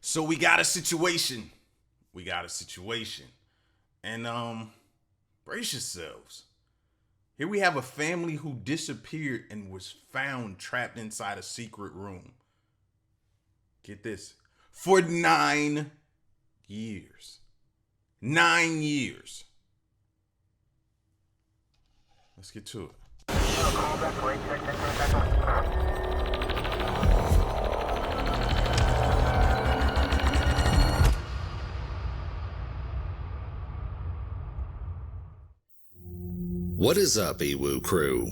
So we got a situation. We got a situation. And brace yourselves. Here we have a family who disappeared and was found trapped inside a secret room. Get this. For 9 years. 9 years. Let's get to it. What is up, Iwu crew?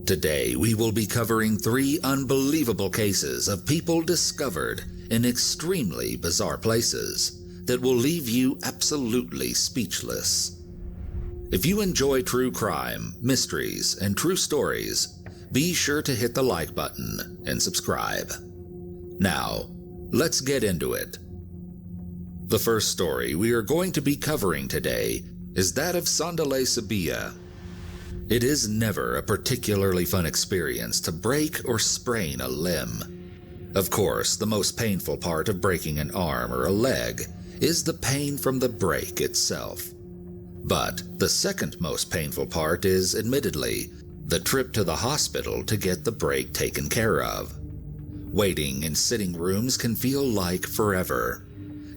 Today we will be covering 3 unbelievable cases of people discovered in extremely bizarre places that will leave you absolutely speechless. If you enjoy true crime, mysteries, and true stories, be sure to hit the like button and subscribe. Now, let's get into it. The first story we are going to be covering today is that of Sandale Sabia. It is never a particularly fun experience to break or sprain a limb. Of course, the most painful part of breaking an arm or a leg is the pain from the break itself. But the second most painful part is, admittedly, the trip to the hospital to get the break taken care of. Waiting in sitting rooms can feel like forever.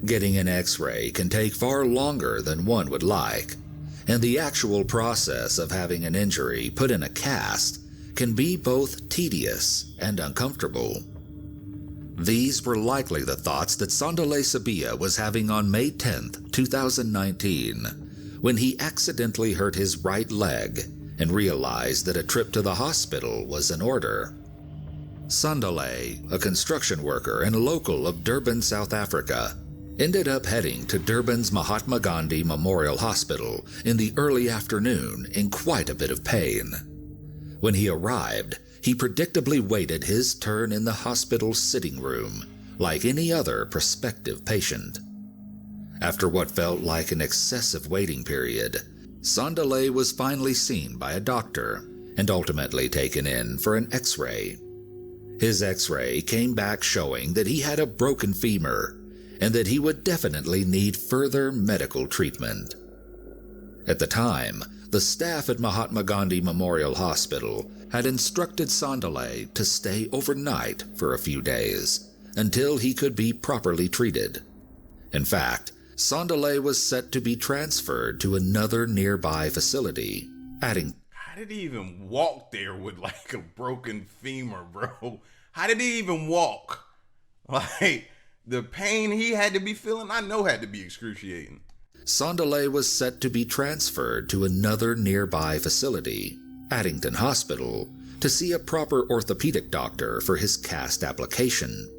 Getting an X-ray can take far longer than one would like. And the actual process of having an injury put in a cast can be both tedious and uncomfortable. These were likely the thoughts that Sandale Sabia was having on May 10th, 2019, when he accidentally hurt his right leg and realized that a trip to the hospital was in order. Sandale, a construction worker and local of Durban, South Africa, ended up heading to Durban's Mahatma Gandhi Memorial Hospital in the early afternoon in quite a bit of pain. When he arrived, he predictably waited his turn in the hospital's sitting room, like any other prospective patient. After what felt like an excessive waiting period, Sandale was finally seen by a doctor and ultimately taken in for an X-ray. His X-ray came back showing that he had a broken femur and that he would definitely need further medical treatment. At the time, the staff at Mahatma Gandhi Memorial Hospital had instructed Sandale to stay overnight for a few days until he could be properly treated. In fact, Sandale was set to be transferred to another nearby facility, adding, How did he even walk there with like a broken femur, bro? How did he even walk? Like, the pain he had to be feeling, I know had to be excruciating. Sandale was set to be transferred to another nearby facility, Addington Hospital, to see a proper orthopedic doctor for his cast application.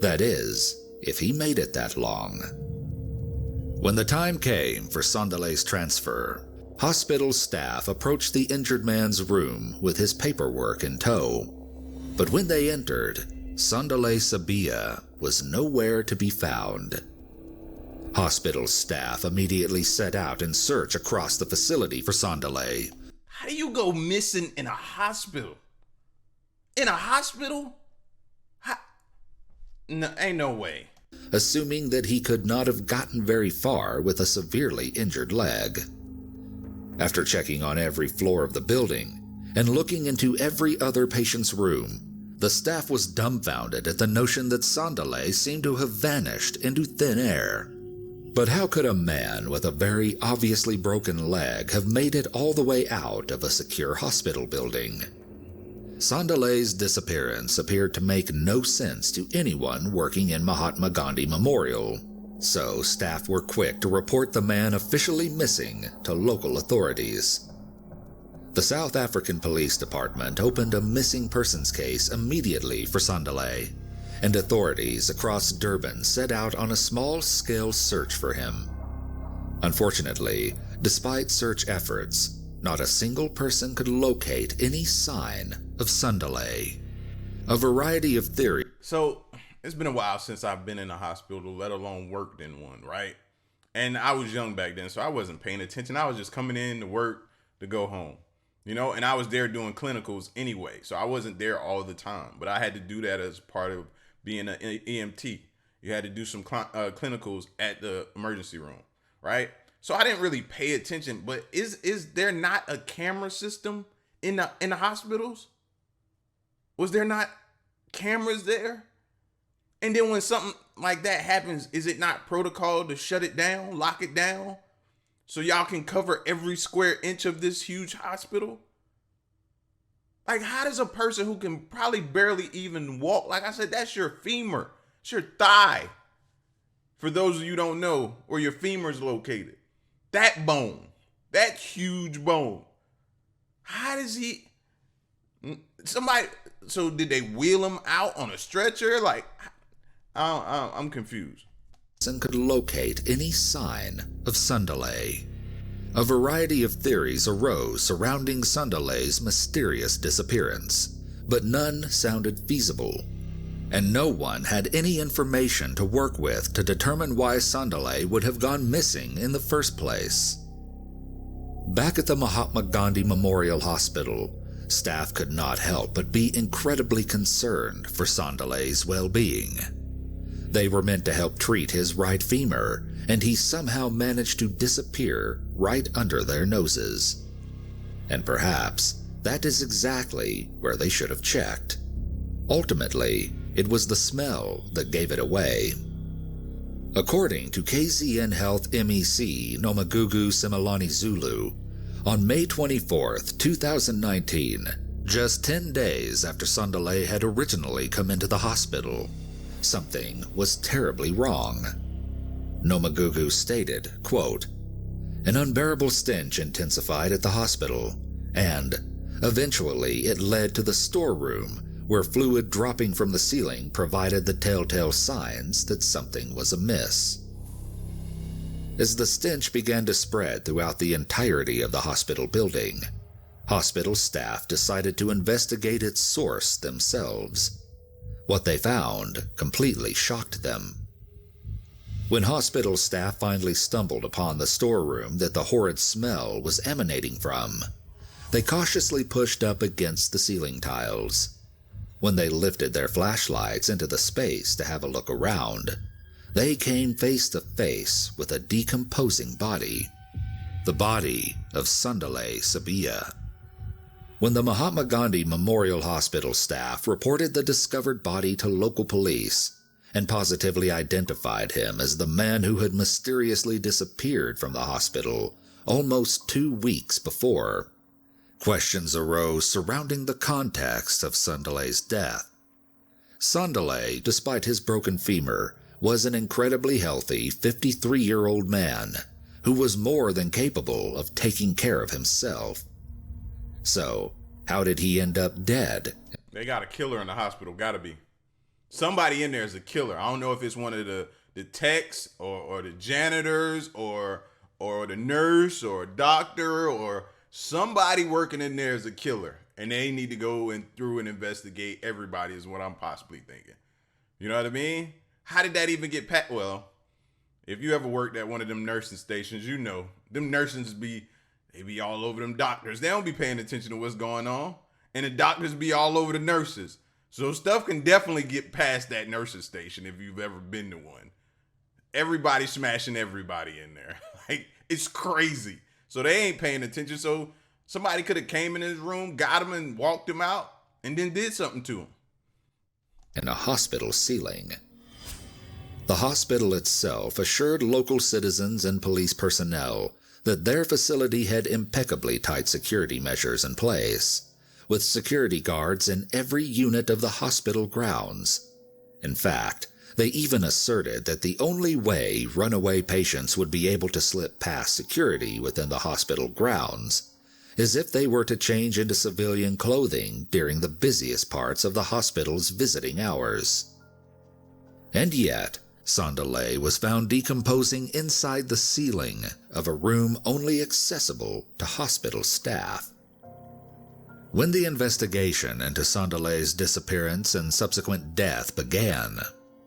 That is, if he made it that long. When the time came for Sandale's transfer, hospital staff approached the injured man's room with his paperwork in tow. But when they entered, Sandale Sabia was nowhere to be found. Hospital staff immediately set out in search across the facility for Sandale. How do you go missing in a hospital? In a hospital? No, ain't no way. Assuming that he could not have gotten very far with a severely injured leg. After checking on every floor of the building and looking into every other patient's room, the staff was dumbfounded at the notion that Sandale seemed to have vanished into thin air. But how could a man with a very obviously broken leg have made it all the way out of a secure hospital building? Sandale's disappearance appeared to make no sense to anyone working in Mahatma Gandhi Memorial, so staff were quick to report the man officially missing to local authorities. The South African Police Department opened a missing persons case immediately for Sandale, and authorities across Durban set out on a small-scale search for him. Unfortunately, despite search efforts, not a single person could locate any sign of Sandale. A variety of theories. So, it's been a while since I've been in a hospital, let alone worked in one, right? And I was young back then, so I wasn't paying attention. I was just coming in to work to go home. You know, and I was there doing clinicals anyway, so I wasn't there all the time, but I had to do that as part of being an EMT. You had to do some clinicals at the emergency room, right? So I didn't really pay attention. But is there not a camera system in the hospitals? Was there not cameras there? And then when something like that happens, is it not protocol to shut it down, lock it down, so y'all can cover every square inch of this huge hospital? Like, how does a person who can probably barely even walk, like I said, that's your femur, it's your thigh. For those of you who don't know where your femur is located, that bone, that huge bone. How does he? Somebody. So did they wheel him out on a stretcher? Like, I'm confused. And could locate any sign of Sundelay. A variety of theories arose surrounding Sundelay's mysterious disappearance, but none sounded feasible, and no one had any information to work with to determine why Sundelay would have gone missing in the first place. Back at the Mahatma Gandhi Memorial Hospital, staff could not help but be incredibly concerned for Sundelay's well-being. They were meant to help treat his right femur, and he somehow managed to disappear right under their noses. And perhaps that is exactly where they should have checked. Ultimately, it was the smell that gave it away. According to KZN Health MEC Nomagugu Simelani Zulu, on May 24, 2019, just 10 days after Sundelay had originally come into the hospital, something was terribly wrong. Nomagugu stated, quote, "An unbearable stench intensified at the hospital, and eventually it led to the storeroom where fluid dropping from the ceiling provided the telltale signs that something was amiss." As the stench began to spread throughout the entirety of the hospital building, hospital staff decided to investigate its source themselves. What they found completely shocked them. When hospital staff finally stumbled upon the storeroom that the horrid smell was emanating from, they cautiously pushed up against the ceiling tiles. When they lifted their flashlights into the space to have a look around, they came face to face with a decomposing body. The body of Sundelay Sabia. When the Mahatma Gandhi Memorial Hospital staff reported the discovered body to local police and positively identified him as the man who had mysteriously disappeared from the hospital almost 2 weeks before, questions arose surrounding the context of Sundelay's death. Sundelay, despite his broken femur, was an incredibly healthy 53-year-old man who was more than capable of taking care of himself. So, how did he end up dead? They got a killer in the hospital, gotta be. Somebody in there is a killer. I don't know if it's one of the techs or the janitors or the nurse or a doctor or somebody working in there is a killer. And they need to go through and investigate everybody is what I'm possibly thinking. You know what I mean? How did that even get past? Well, if you ever worked at one of them nursing stations, you know, them nurses be all over them doctors. They don't be paying attention to what's going on. And the doctors be all over the nurses. So stuff can definitely get past that nurses station if you've ever been to one. Everybody smashing everybody in there. Like, it's crazy. So they ain't paying attention. So somebody could have came in his room, got him and walked him out, and then did something to him. In a hospital ceiling. The hospital itself assured local citizens and police personnel that their facility had impeccably tight security measures in place, with security guards in every unit of the hospital grounds. In fact, they even asserted that the only way runaway patients would be able to slip past security within the hospital grounds is if they were to change into civilian clothing during the busiest parts of the hospital's visiting hours. And yet, Sundelay was found decomposing inside the ceiling of a room only accessible to hospital staff. When the investigation into Sundelay's disappearance and subsequent death began,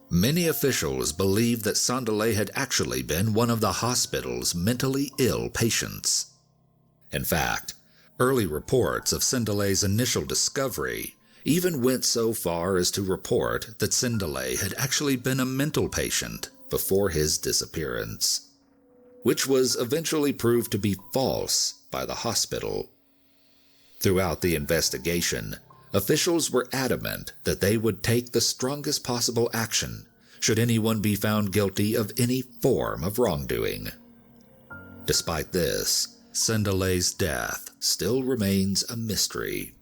many officials believed that Sundelay had actually been one of the hospital's mentally ill patients. In fact, early reports of Sundelay's initial discovery even went so far as to report that Sindele had actually been a mental patient before his disappearance, which was eventually proved to be false by the hospital. Throughout the investigation, officials were adamant that they would take the strongest possible action should anyone be found guilty of any form of wrongdoing. Despite this, Sindele's death still remains a mystery,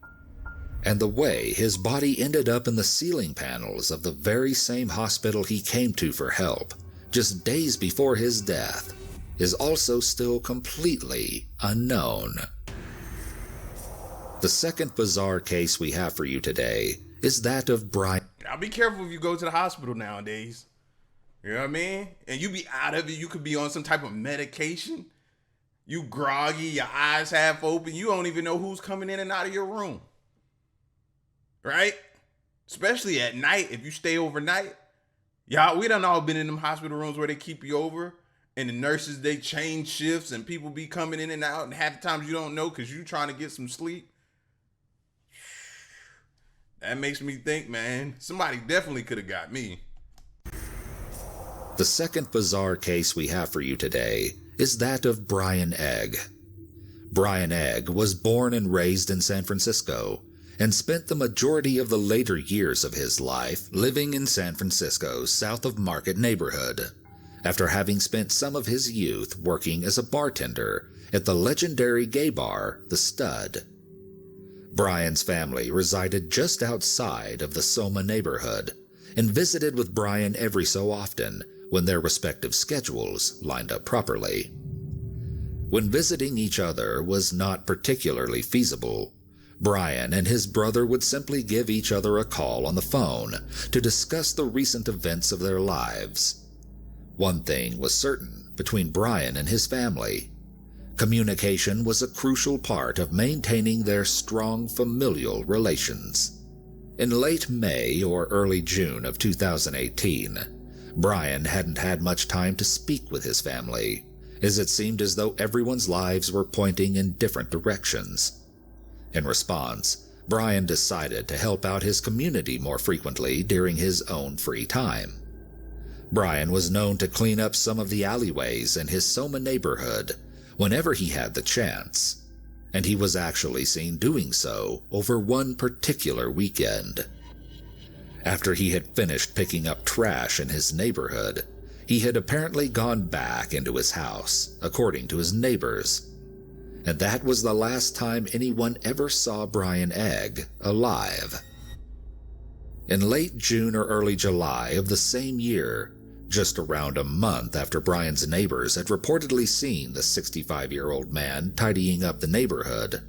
and the way his body ended up in the ceiling panels of the very same hospital he came to for help just days before his death is also still completely unknown. The second bizarre case we have for you today is that of Brian. Now be careful if you go to the hospital nowadays. You know what I mean? And you be out of it. You could be on some type of medication. You groggy, your eyes half open. You don't even know who's coming in and out of your room. Right? Especially at night, if you stay overnight. Y'all, we done all been in them hospital rooms where they keep you over. And the nurses, they change shifts and people be coming in and out. And half the times you don't know because you trying to get some sleep. That makes me think, man, somebody definitely could have got me. The second bizarre case we have for you today is that of Brian Egg. Brian Egg was born and raised in San Francisco and spent the majority of the later years of his life living in San Francisco's South of Market neighborhood, after having spent some of his youth working as a bartender at the legendary gay bar, The Stud. Brian's family resided just outside of the Soma neighborhood and visited with Brian every so often when their respective schedules lined up properly. When visiting each other was not particularly feasible, Brian and his brother would simply give each other a call on the phone to discuss the recent events of their lives. One thing was certain between Brian and his family. Communication was a crucial part of maintaining their strong familial relations. In late May or early June of 2018, Brian hadn't had much time to speak with his family, as it seemed as though everyone's lives were pointing in different directions. In response, Brian decided to help out his community more frequently during his own free time. Brian was known to clean up some of the alleyways in his Soma neighborhood whenever he had the chance, and he was actually seen doing so over one particular weekend. After he had finished picking up trash in his neighborhood, he had apparently gone back into his house, according to his neighbors, and that was the last time anyone ever saw Brian Egg alive. In late June or early July of the same year, just around a month after Brian's neighbors had reportedly seen the 65-year-old man tidying up the neighborhood,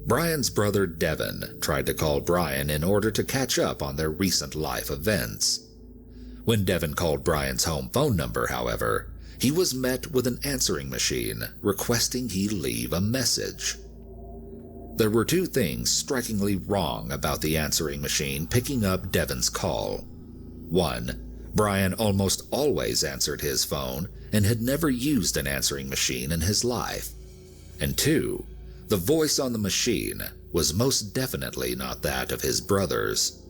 Brian's brother Devin tried to call Brian in order to catch up on their recent life events. When Devin called Brian's home phone number, however, he was met with an answering machine requesting he leave a message. There were two things strikingly wrong about the answering machine picking up Devin's call. One, Brian almost always answered his phone and had never used an answering machine in his life. And two, the voice on the machine was most definitely not that of his brother's.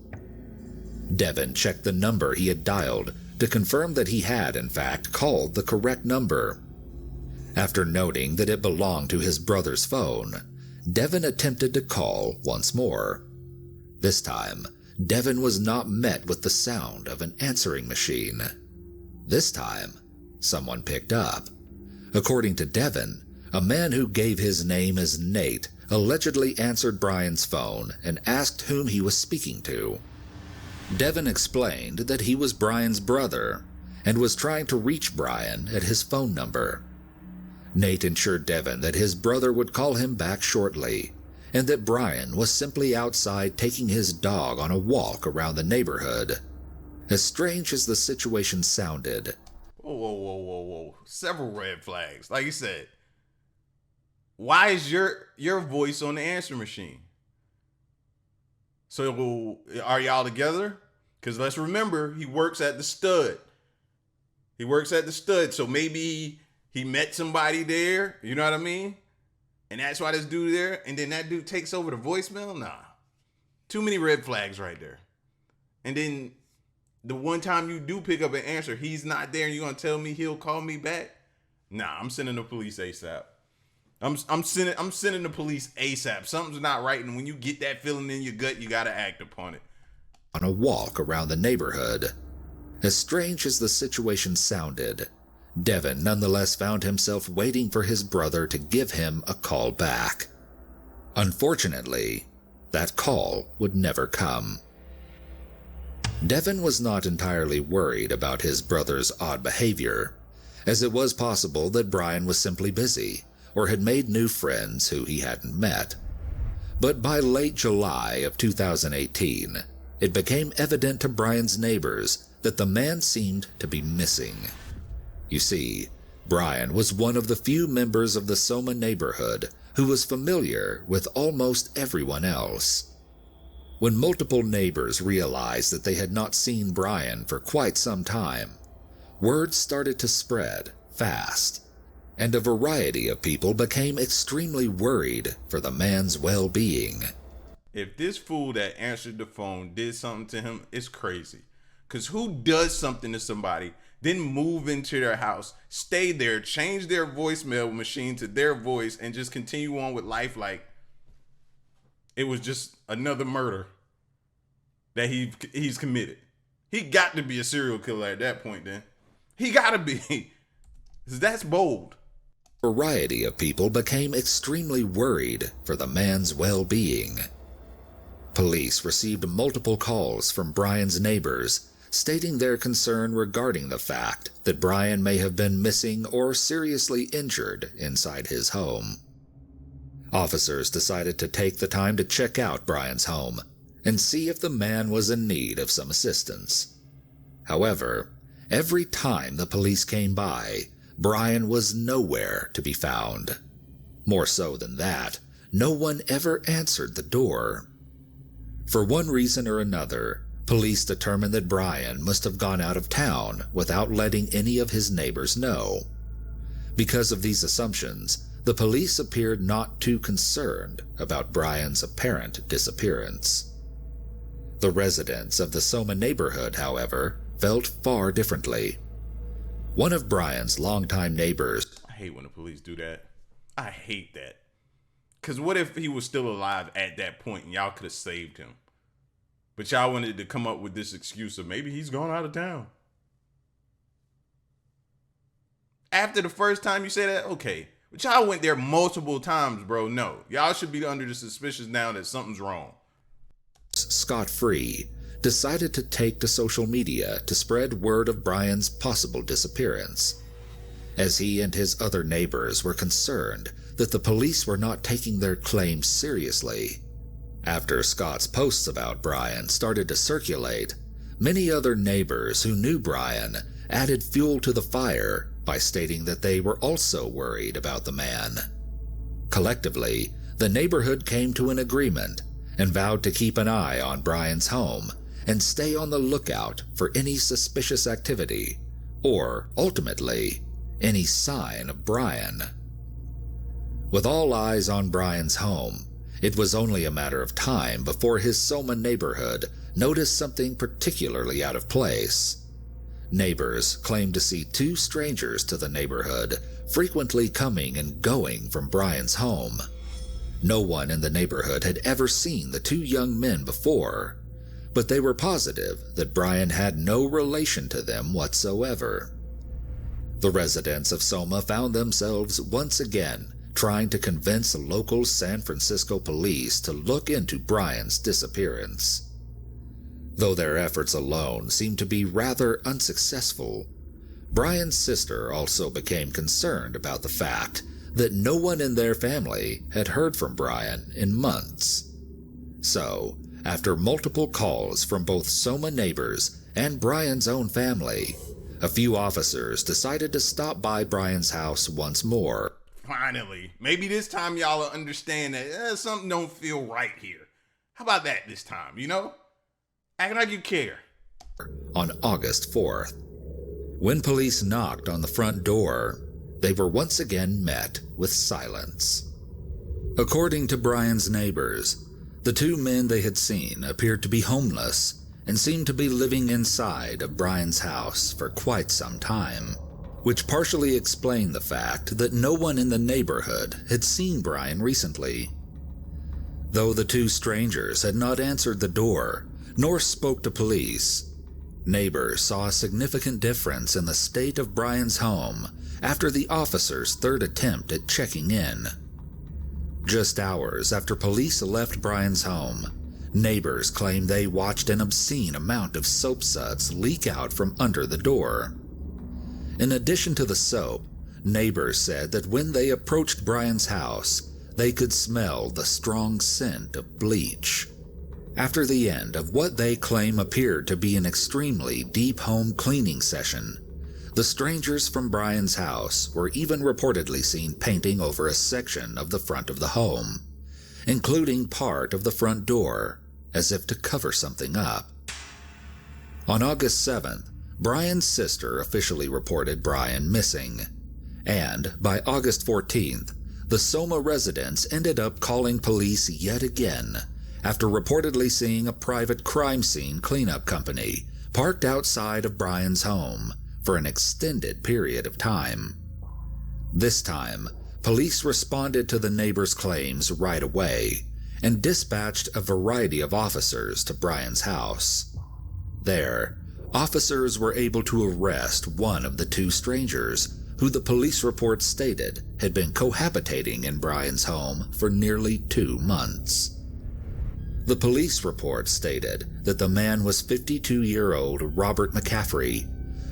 Devin checked the number he had dialed to confirm that he had, in fact, called the correct number. After noting that it belonged to his brother's phone, Devin attempted to call once more. This time, Devin was not met with the sound of an answering machine. This time, someone picked up. According to Devin, a man who gave his name as Nate allegedly answered Brian's phone and asked whom he was speaking to. Devin explained that he was Brian's brother and was trying to reach Brian at his phone number. Nate assured Devin that his brother would call him back shortly, and that Brian was simply outside taking his dog on a walk around the neighborhood. As strange as the situation sounded. Whoa. Several red flags. Like you said, why is your voice on the answer machine? So are y'all together? Because let's remember, he works at the Stud. So maybe he met somebody there. You know what I mean? And that's why this dude there. And then that dude takes over the voicemail? Nah. Too many red flags right there. And then the one time you do pick up an answer, he's not there, and you're gonna tell me he'll call me back? Nah, I'm sending the police ASAP. I'm sending the police ASAP. Something's not right, and when you get that feeling in your gut, you gotta act upon it. On a walk around the neighborhood, as strange as the situation sounded, Devin nonetheless found himself waiting for his brother to give him a call back. Unfortunately, that call would never come. Devin was not entirely worried about his brother's odd behavior, as it was possible that Brian was simply busy or had made new friends who he hadn't met. But by late July of 2018, it became evident to Brian's neighbors that the man seemed to be missing. You see, Brian was one of the few members of the Soma neighborhood who was familiar with almost everyone else. When multiple neighbors realized that they had not seen Brian for quite some time, word started to spread fast, and a variety of people became extremely worried for the man's well-being. If this fool that answered the phone did something to him, it's crazy. Because who does something to somebody, then move into their house, stay there, change their voicemail machine to their voice, and just continue on with life like it was just another murder that he's committed? He got to be a serial killer at that point then. He got to be. That's bold. A variety of people became extremely worried for the man's well-being. Police received multiple calls from Brian's neighbors stating their concern regarding the fact that Brian may have been missing or seriously injured inside his home. Officers decided to take the time to check out Brian's home and see if the man was in need of some assistance. However, every time the police came by, Brian was nowhere to be found. More so than that, no one ever answered the door. For one reason or another, police determined that Brian must have gone out of town without letting any of his neighbors know. Because of these assumptions, the police appeared not too concerned about Brian's apparent disappearance. The residents of the Soma neighborhood, however, felt far differently. One of Brian's longtime neighbors— I hate when the police do that. I hate that. Because what if he was still alive at that point and y'all could have saved him? But y'all wanted to come up with this excuse of maybe he's gone out of town. After the first time you say that, okay. But y'all went there multiple times, bro. No. Y'all should be under the suspicion now that something's wrong. Scot-free, decided to take to social media to spread word of Brian's possible disappearance, as he and his other neighbors were concerned that the police were not taking their claims seriously. After Scott's posts about Brian started to circulate, many other neighbors who knew Brian added fuel to the fire by stating that they were also worried about the man. Collectively, the neighborhood came to an agreement and vowed to keep an eye on Brian's home and stay on the lookout for any suspicious activity, or, ultimately, any sign of Brian. With all eyes on Brian's home, it was only a matter of time before his Soma neighborhood noticed something particularly out of place. Neighbors claimed to see two strangers to the neighborhood frequently coming and going from Brian's home. No one in the neighborhood had ever seen the two young men before, but they were positive that Brian had no relation to them whatsoever. The residents of Soma found themselves once again trying to convince local San Francisco police to look into Brian's disappearance. Though their efforts alone seemed to be rather unsuccessful, Brian's sister also became concerned about the fact that no one in their family had heard from Brian in months. So, after multiple calls from both Soma neighbors and Brian's own family, a few officers decided to stop by Brian's house once more. Finally, maybe this time y'all will understand that something don't feel right here. How about that this time, you know? Act like you care. On August 4th, when police knocked on the front door, they were once again met with silence. According to Brian's neighbors, The two men they had seen appeared to be homeless and seemed to be living inside of Brian's house for quite some time, which partially explained the fact that no one in the neighborhood had seen Brian recently. Though the two strangers had not answered the door nor spoke to police, neighbors saw a significant difference in the state of Brian's home after the officers' third attempt at checking in. Just hours after police left Brian's home, neighbors claimed they watched an obscene amount of soap suds leak out from under the door. In addition to the soap, neighbors said that when they approached Brian's house, they could smell the strong scent of bleach. After the end of what they claim appeared to be an extremely deep home cleaning session, the strangers from Brian's house were even reportedly seen painting over a section of the front of the home, including part of the front door, as if to cover something up. On August 7th, Brian's sister officially reported Brian missing, and by August 14th, the Soma residents ended up calling police yet again after reportedly seeing a private crime scene cleanup company parked outside of Brian's home for an extended period of time. This time, police responded to the neighbors' claims right away and dispatched a variety of officers to Brian's house. There, officers were able to arrest one of the two strangers who the police report stated had been cohabitating in Brian's home for nearly 2 months. The police report stated that the man was 52-year-old Robert McCaffrey,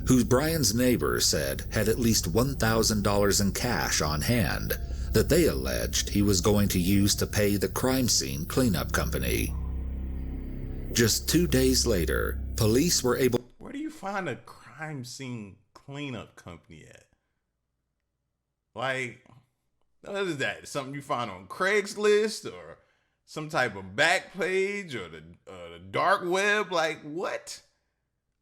who Brian's neighbors said had at least $1,000 in cash on hand that they alleged he was going to use to pay the crime scene cleanup company. Just 2 days later, police were able— Where do you find a crime scene cleanup company at? Like, what is that? Something you find on Craigslist or some type of back page or the dark web? Like, what?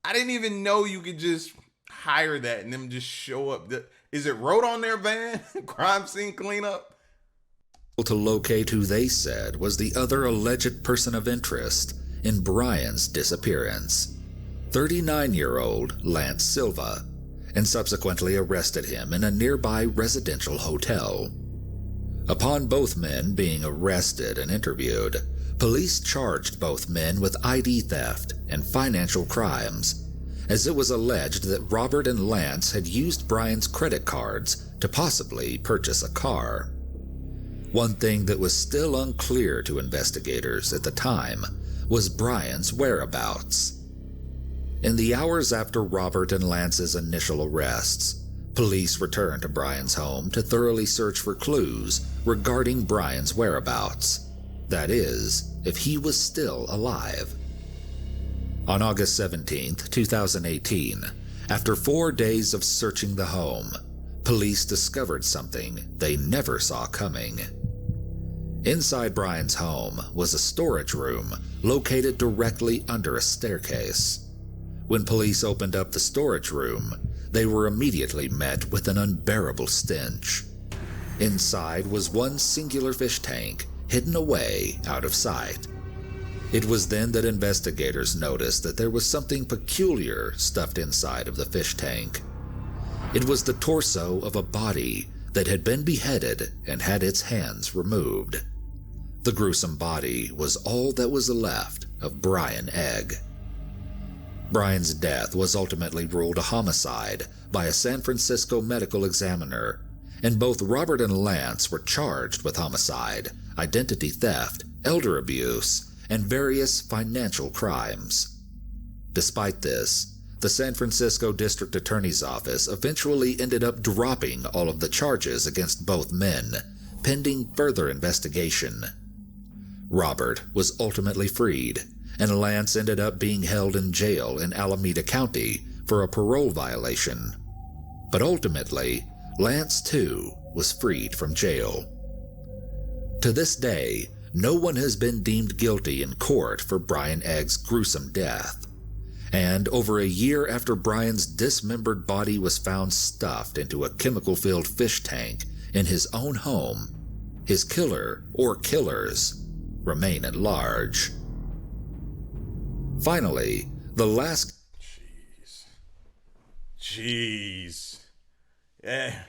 I didn't even know you could just hire that and them just show up. Is it wrote on their van? Crime scene cleanup? to locate who they said was the other alleged person of interest in Brian's disappearance, 39-year-old Lance Silva, and subsequently arrested him in a nearby residential hotel. Upon both men being arrested and interviewed, police charged both men with ID theft and financial crimes, as it was alleged that Robert and Lance had used Brian's credit cards to possibly purchase a car. One thing that was still unclear to investigators at the time was Brian's whereabouts. In the hours after Robert and Lance's initial arrests, police returned to Brian's home to thoroughly search for clues regarding Brian's whereabouts. That is, if he was still alive. On August 17, 2018, after 4 days of searching the home, police discovered something they never saw coming. Inside Brian's home was a storage room located directly under a staircase. When police opened up the storage room, they were immediately met with an unbearable stench. Inside was one singular fish tank, hidden away out of sight. It was then that investigators noticed that there was something peculiar stuffed inside of the fish tank. It was the torso of a body that had been beheaded and had its hands removed. The gruesome body was all that was left of Brian Egg. Brian's death was ultimately ruled a homicide by a San Francisco medical examiner, and both Robert and Lance were charged with homicide, identity theft, elder abuse, and various financial crimes. Despite this, the San Francisco District Attorney's Office eventually ended up dropping all of the charges against both men, pending further investigation. Robert was ultimately freed, and Lance ended up being held in jail in Alameda County for a parole violation. But ultimately, Lance too was freed from jail. To this day, no one has been deemed guilty in court for Brian Egg's gruesome death. And over a year after Brian's dismembered body was found stuffed into a chemical-filled fish tank in his own home, his killer, or killers, remain at large. Finally, the last... Jeez. Yeah.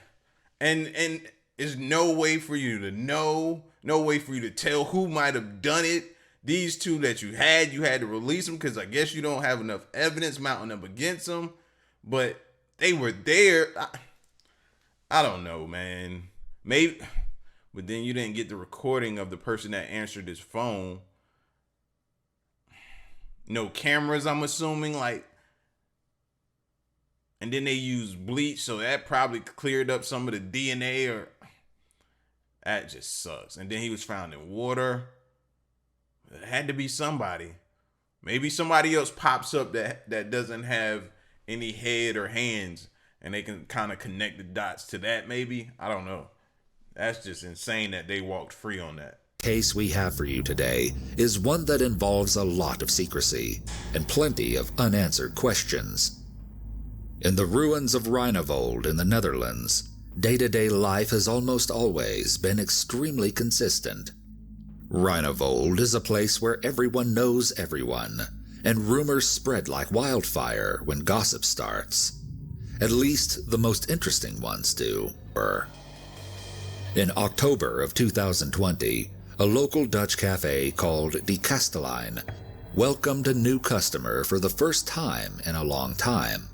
And there's no way for you to know, no way for you to tell who might have done it. These two that you had to release them because I guess you don't have enough evidence mounting up against them. But they were there. I don't know, man. Maybe, but then you didn't get the recording of the person that answered his phone. No cameras, I'm assuming, like. And then they used bleach, so that probably cleared up some of the DNA, or that just sucks. And then he was found in water. It had to be somebody. Maybe somebody else pops up that doesn't have any head or hands, and they can kind of connect the dots to that, maybe. I don't know. That's just insane that they walked free on that. Case we have for you today is one that involves a lot of secrecy and plenty of unanswered questions. In the ruins of Rheinavold in the Netherlands, day-to-day life has almost always been extremely consistent. Rheinavold is a place where everyone knows everyone, and rumors spread like wildfire when gossip starts. At least the most interesting ones do. In October of 2020, a local Dutch cafe called De Kastelein welcomed a new customer for the first time in a long time.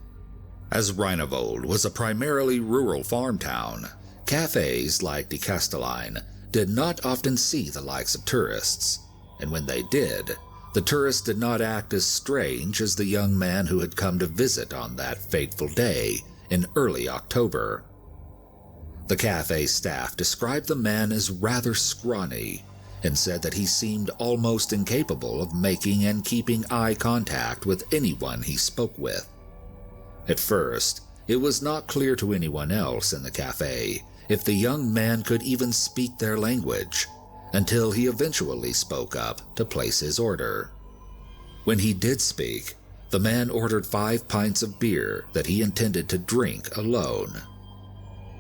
As Rheinavold was a primarily rural farm town, cafes like De Kastelein did not often see the likes of tourists, and when they did, the tourists did not act as strange as the young man who had come to visit on that fateful day in early October. The cafe staff described the man as rather scrawny and said that he seemed almost incapable of making and keeping eye contact with anyone he spoke with. At first, it was not clear to anyone else in the cafe if the young man could even speak their language, until he eventually spoke up to place his order. When he did speak, the man ordered 5 pints of beer that he intended to drink alone.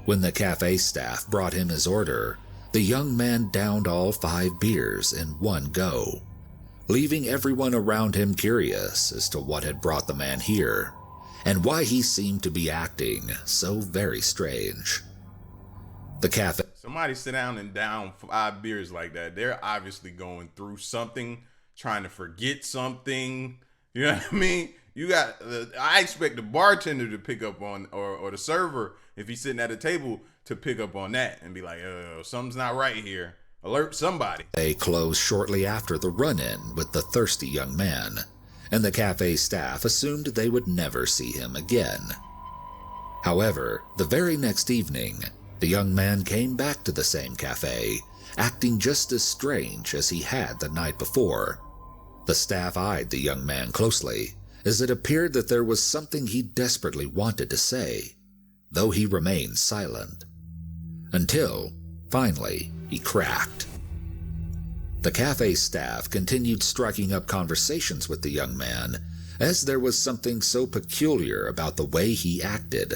When the cafe staff brought him his order, the young man downed all 5 beers in one go, leaving everyone around him curious as to what had brought the man here, and why he seemed to be acting so very strange. The cafe... Somebody sit down and down 5 beers like that. They're obviously going through something, trying to forget something. You know what I mean? I expect the bartender to pick up on, or the server, if he's sitting at a table, to pick up on that and be like, something's not right here. Alert somebody. They closed shortly after the run-in with the thirsty young man, and the cafe staff assumed they would never see him again. However, the very next evening, the young man came back to the same cafe, acting just as strange as he had the night before. The staff eyed the young man closely, as it appeared that there was something he desperately wanted to say, though he remained silent. Until, finally, he cracked. The cafe staff continued striking up conversations with the young man, as there was something so peculiar about the way he acted.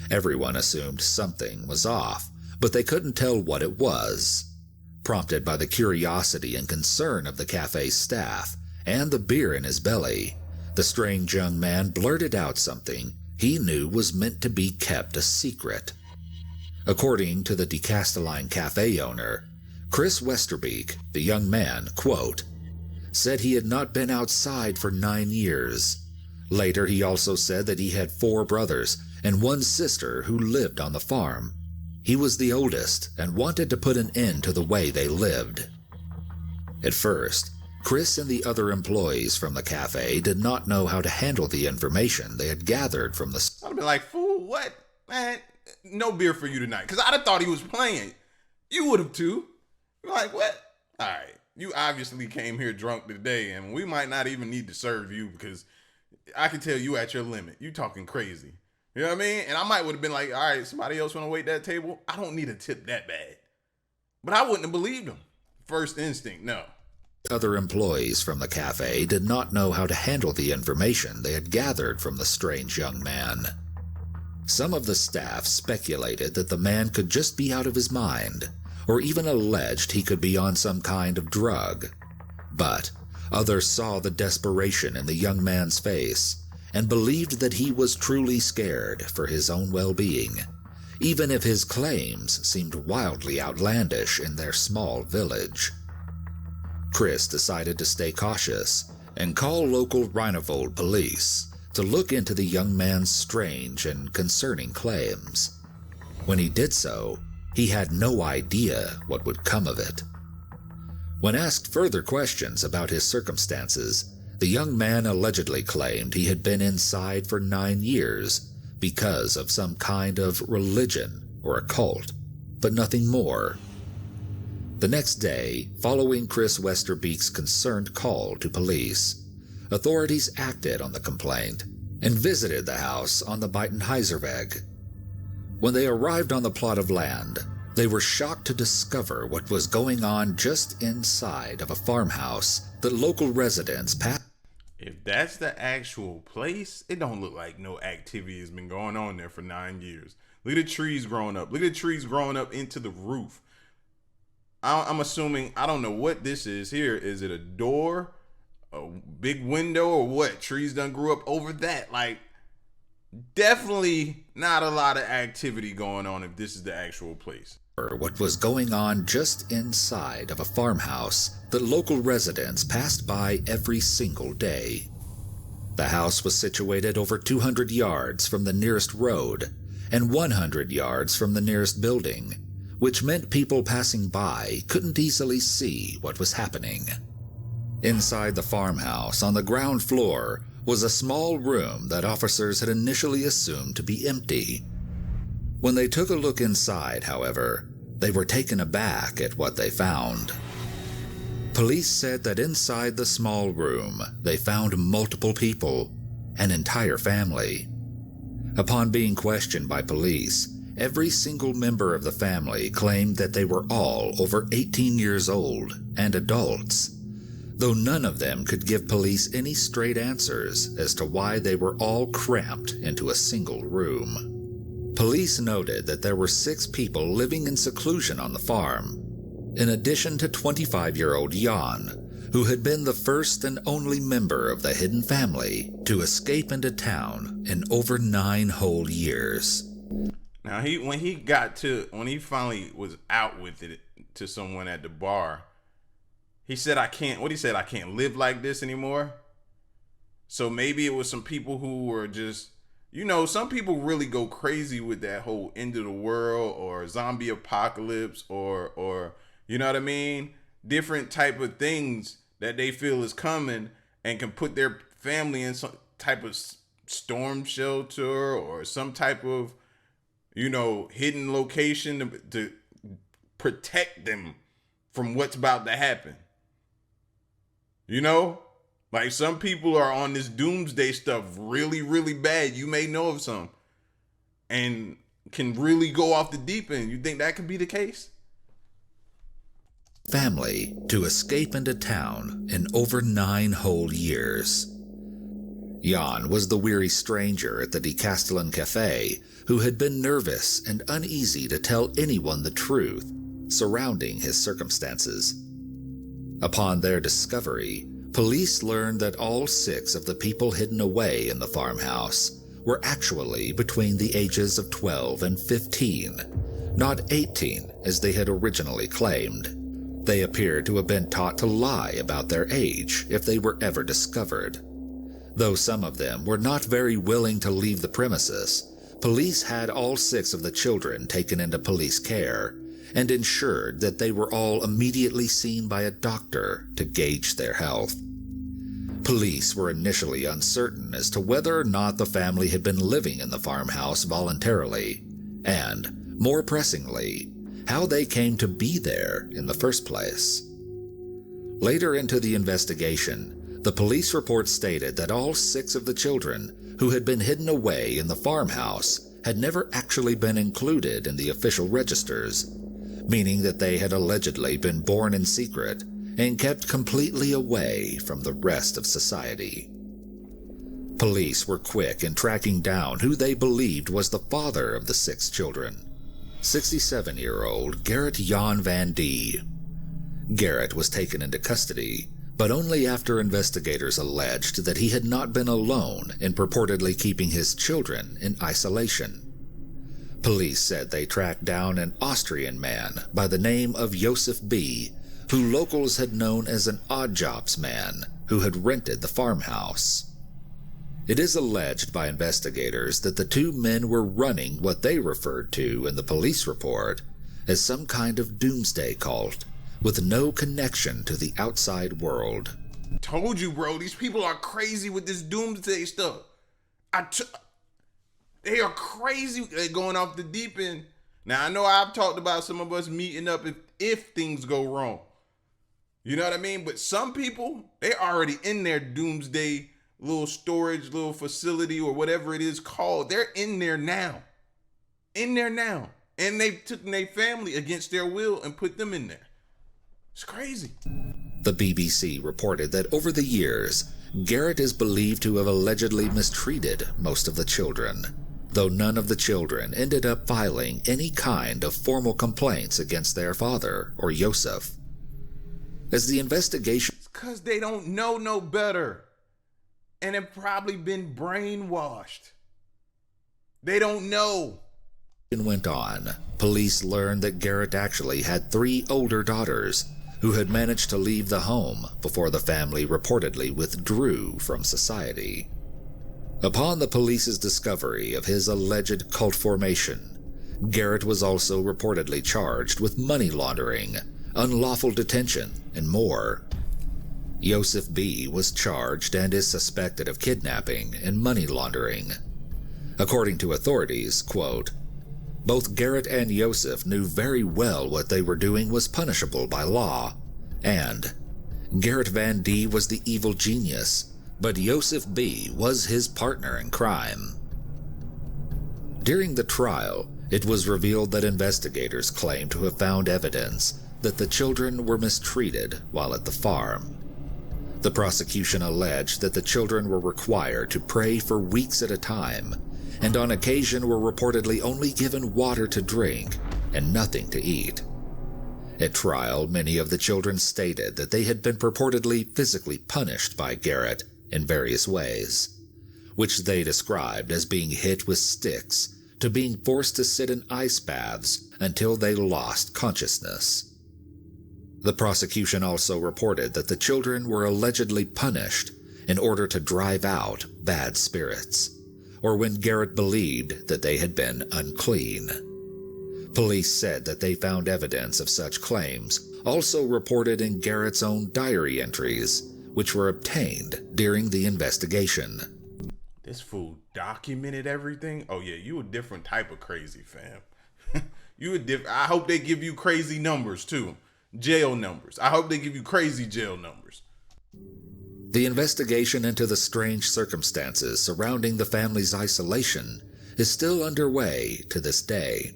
Everyone assumed something was off, but they couldn't tell what it was. Prompted by the curiosity and concern of the cafe staff and the beer in his belly, the strange young man blurted out something he knew was meant to be kept a secret. According to the De Kastelein cafe owner, Chris Westerbeek, the young man, quote, said he had not been outside for 9 years. Later, he also said that he had 4 brothers and 1 sister who lived on the farm. He was the oldest and wanted to put an end to the way they lived. At first, Chris and the other employees from the cafe did not know how to handle the information they had gathered from the... I'd have been like, fool, what? Man, no beer for you tonight. Because I'd have thought he was playing. You would have too. You're like, what? All right. You obviously came here drunk today, and we might not even need to serve you because I can tell you at your limit. You talking crazy. You know what I mean? And I might would have been like, all right, somebody else want to wait that table? I don't need a tip that bad. But I wouldn't have believed him. First instinct, no. Other employees from the cafe did not know how to handle the information they had gathered from the strange young man. Some of the staff speculated that the man could just be out of his mind, or even alleged he could be on some kind of drug. But others saw the desperation in the young man's face and believed that he was truly scared for his own well-being, even if his claims seemed wildly outlandish in their small village. Chris decided to stay cautious and call local Rheinavold police to look into the young man's strange and concerning claims. When he did so, he had no idea what would come of it. When asked further questions about his circumstances, the young man allegedly claimed he had been inside for 9 years because of some kind of religion or a cult, but nothing more. The next day, following Chris Westerbeek's concerned call to police, authorities acted on the complaint and visited the house on the Buitenhuizerweg. When they arrived on the plot of land, they were shocked to discover what was going on just inside of a farmhouse that local residents passed. If that's the actual place, it don't look like no activity has been going on there for 9 years. Look at the trees growing up. Look at the trees growing up into the roof. I'm assuming, I don't know what this is here. Is it a door, a big window, or what? Trees done grew up over that. Like, definitely not a lot of activity going on if this is the actual place. What was going on just inside of a farmhouse that local residents passed by every single day. The house was situated over 200 yards from the nearest road and 100 yards from the nearest building, which meant people passing by couldn't easily see what was happening. Inside the farmhouse, on the ground floor, was a small room that officers had initially assumed to be empty. When they took a look inside, however, they were taken aback at what they found. Police said that inside the small room, they found multiple people, an entire family. Upon being questioned by police, every single member of the family claimed that they were all over 18 years old and adults, though none of them could give police any straight answers as to why they were all cramped into a single room. Police noted that there were 6 people living in seclusion on the farm, in addition to 25-year-old Jan, who had been the first and only member of the hidden family to escape into town in over 9 whole years. Now, when he finally was out with it to someone at the bar, he said, I can't live like this anymore. So maybe it was some people who were just, some people really go crazy with that whole end of the world or zombie apocalypse or you know what I mean? Different type of things that they feel is coming and can put their family in some type of storm shelter or some type of, hidden location to protect them from what's about to happen. Like some people are on this doomsday stuff really, really bad. You may know of some and can really go off the deep end. You think that could be the case? Family to escape into town in over 9 whole years. Jan was the weary stranger at the De Castellan Cafe who had been nervous and uneasy to tell anyone the truth surrounding his circumstances. Upon their discovery, police learned that all 6 of the people hidden away in the farmhouse were actually between the ages of 12 and 15, not 18 as they had originally claimed. They appeared to have been taught to lie about their age if they were ever discovered. Though some of them were not very willing to leave the premises, police had all 6 of the children taken into police care and ensured that they were all immediately seen by a doctor to gauge their health. Police were initially uncertain as to whether or not the family had been living in the farmhouse voluntarily, and, more pressingly, how they came to be there in the first place. Later into the investigation, the police report stated that all 6 of the children who had been hidden away in the farmhouse had never actually been included in the official registers, meaning that they had allegedly been born in secret and kept completely away from the rest of society. Police were quick in tracking down who they believed was the father of the 6 children. 67-year-old Garrett Jan Van D. Garrett was taken into custody, but only after investigators alleged that he had not been alone in purportedly keeping his children in isolation. Police said they tracked down an Austrian man by the name of Joseph B., who locals had known as an odd jobs man who had rented the farmhouse. It is alleged by investigators that the two men were running what they referred to in the police report as some kind of doomsday cult with no connection to the outside world. Told you, bro, these people are crazy with this doomsday stuff. They are crazy. They're going off the deep end. Now, I know I've talked about some of us meeting up if things go wrong. You know what I mean? But some people, they're already in their doomsday little storage, little facility, or whatever it is called. They're in there now. In there now. And they took their family against their will and put them in there. It's crazy. The BBC reported that over the years, Garrett is believed to have allegedly mistreated most of the children, though none of the children ended up filing any kind of formal complaints against their father or Joseph. As the investigation... It's because they don't know no better and have probably been brainwashed. They don't know. Went on, police learned that Garrett actually had 3 older daughters who had managed to leave the home before the family reportedly withdrew from society. Upon the police's discovery of his alleged cult formation, Garrett was also reportedly charged with money laundering, unlawful detention, and more. Joseph B. was charged and is suspected of kidnapping and money laundering. According to authorities, quote, both Garrett and Joseph knew very well what they were doing was punishable by law, and Garrett Van D was the evil genius, but Joseph B was his partner in crime. During the trial, it was revealed that investigators claimed to have found evidence that the children were mistreated while at the farm. The prosecution alleged that the children were required to pray for weeks at a time, and on occasion were reportedly only given water to drink and nothing to eat. At trial, many of the children stated that they had been purportedly physically punished by Garrett in various ways, which they described as being hit with sticks to being forced to sit in ice baths until they lost consciousness. The prosecution also reported that the children were allegedly punished in order to drive out bad spirits, or when Garrett believed that they had been unclean. Police said that they found evidence of such claims, also reported in Garrett's own diary entries, which were obtained during the investigation. This fool documented everything? Oh yeah, you a different type of crazy, fam. I hope they give you crazy numbers too. Jail numbers. I hope they give you crazy jail numbers. The investigation into the strange circumstances surrounding the family's isolation is still underway to this day.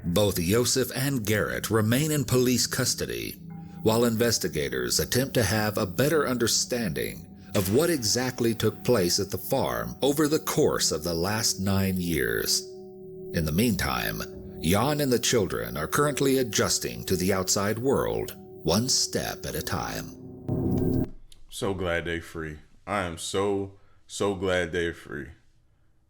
Both Joseph and Garrett remain in police custody, while investigators attempt to have a better understanding of what exactly took place at the farm over the course of the last 9 years. In the meantime, Jan and the children are currently adjusting to the outside world, one step at a time. So glad they free. I am so glad they're free.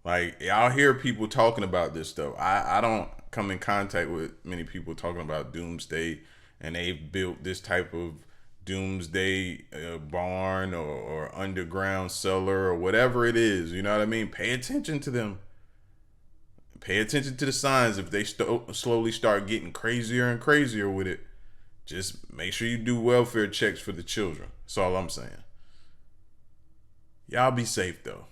Like, y'all hear people talking about this stuff. I don't come in contact with many people talking about doomsday, and they've built this type of doomsday barn or underground cellar or whatever it is. You know what I mean? Pay attention to them. Pay attention to the signs. If they slowly start getting crazier and crazier with it, just make sure you do welfare checks for the children. That's all I'm saying. Y'all be safe, though.